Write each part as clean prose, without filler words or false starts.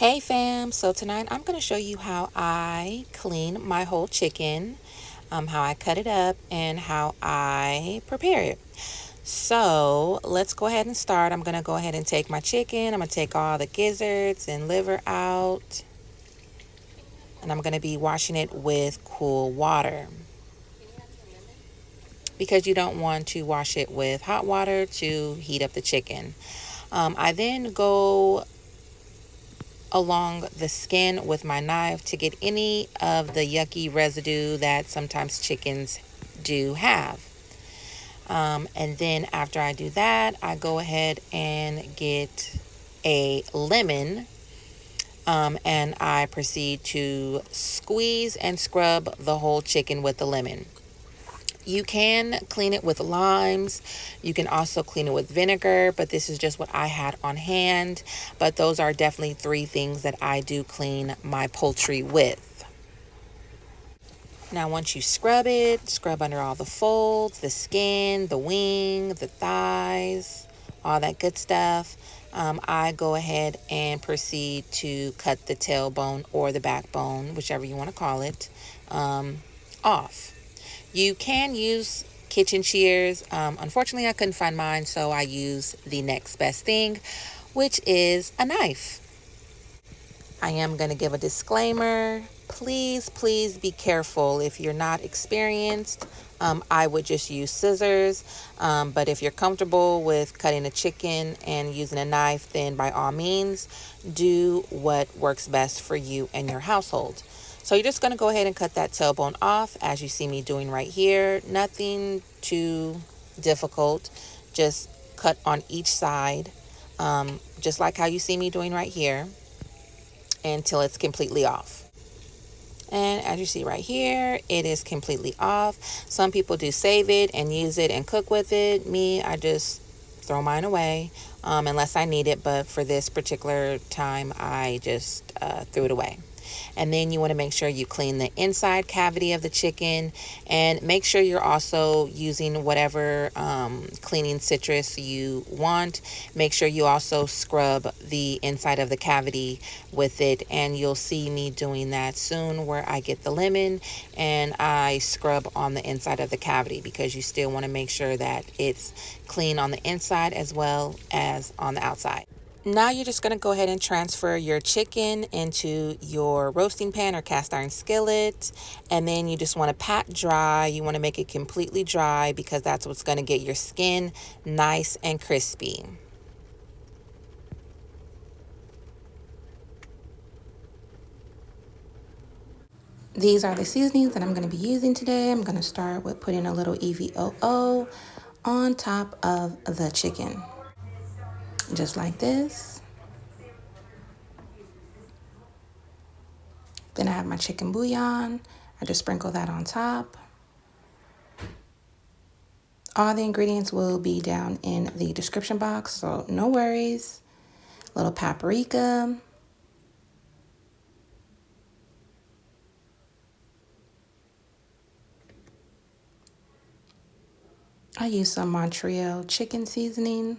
Hey fam, so tonight I'm going to show you how I clean my whole chicken, how I cut it up, and how I prepare it. So let's go ahead and start. I'm going to go ahead and take my chicken. I'm going to take all the gizzards and liver out, and I'm going to be washing it with cool water because you don't want to wash it with hot water to heat up the chicken. I then go along the skin with my knife to get any of the yucky residue that sometimes chickens do have. And then after I do that, I go ahead and get a lemon, and I proceed to squeeze and scrub the whole chicken with the lemon. You can clean it with limes. You can also clean it with vinegar, but this is just what I had on hand. But those are definitely three things that I do clean my poultry with. Now, once you scrub it, scrub under all the folds, the skin, the wing, the thighs, all that good stuff. I go ahead and proceed to cut the tailbone or the backbone, whichever you want to call it, off. You can use kitchen shears. Unfortunately, I couldn't find mine, so I use the next best thing, which is a knife. I am going to give a disclaimer. Please, please be careful. If you're not experienced, I would just use scissors. But if you're comfortable with cutting a chicken and using a knife, then by all means, do what works best for you and your household. So you're just going to go ahead and cut that tailbone off as you see me doing right here. Nothing too difficult. Just cut on each side, just like how you see me doing right here, until it's completely off. And as you see right here, it is completely off. Some people do save it and use it and cook with it. Me, I just throw mine away unless I need it. But for this particular time, I just threw it away. And then you want to make sure you clean the inside cavity of the chicken, and make sure you're also using whatever cleaning citrus you want. Make sure you also scrub the inside of the cavity with it, and you'll see me doing that soon, where I get the lemon and I scrub on the inside of the cavity, because you still want to make sure that it's clean on the inside as well as on the outside. Now you're just going to go ahead and transfer your chicken into your roasting pan or cast iron skillet. And then you just want to pat dry. You want to make it completely dry, because that's what's going to get your skin nice and crispy. These are the seasonings that I'm going to be using today. I'm going to start with putting a little EVOO on top of the chicken, just like this. Then I have my chicken bouillon. I just sprinkle that on top. All the ingredients will be down in the description box, so no worries. Little paprika. I use some Montreal Chicken seasoning.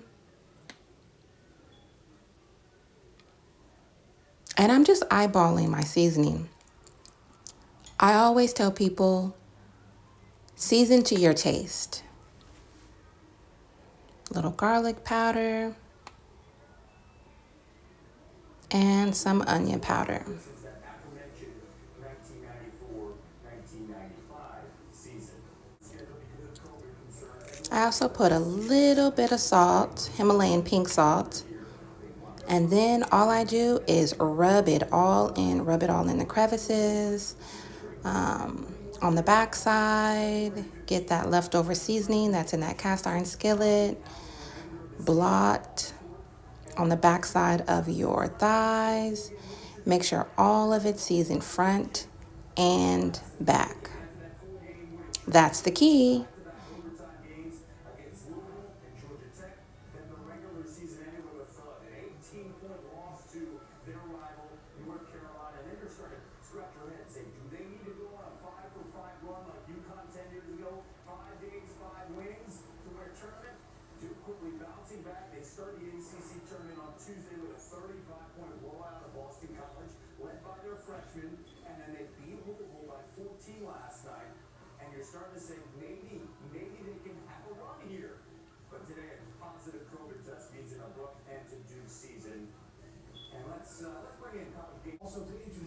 And I'm just eyeballing my seasoning. I always tell people, season to your taste. Little garlic powder and some onion powder. I also put a little bit of salt, Himalayan pink salt. And then all I do is rub it all in the crevices, on the back side. Get that leftover seasoning that's in that cast iron skillet. Blot on the back side of your thighs. Make sure all of it's seasoned front and back. That's the key.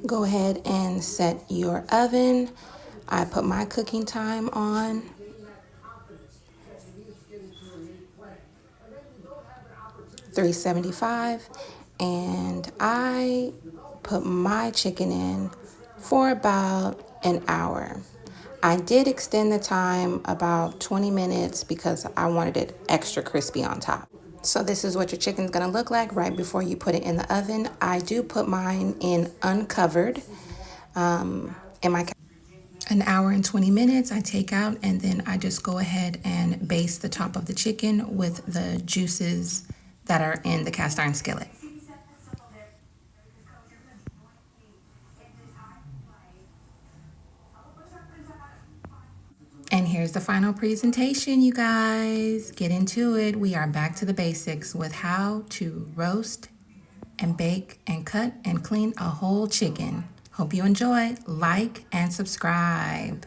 Go ahead and set your oven. I put my cooking time on 375, and I put my chicken in for about an hour. I did extend the time about 20 minutes because I wanted it extra crispy on top. So this is what your chicken's gonna look like right before you put it in the oven. I do put mine in uncovered. In my an hour and 20 minutes, I take out and then I just go ahead and baste the top of the chicken with the juices that are in the cast iron skillet. And here's the final presentation, you guys. Get into it. We are back to the basics with how to roast and bake and cut and clean a whole chicken. Hope you enjoy. Like and subscribe.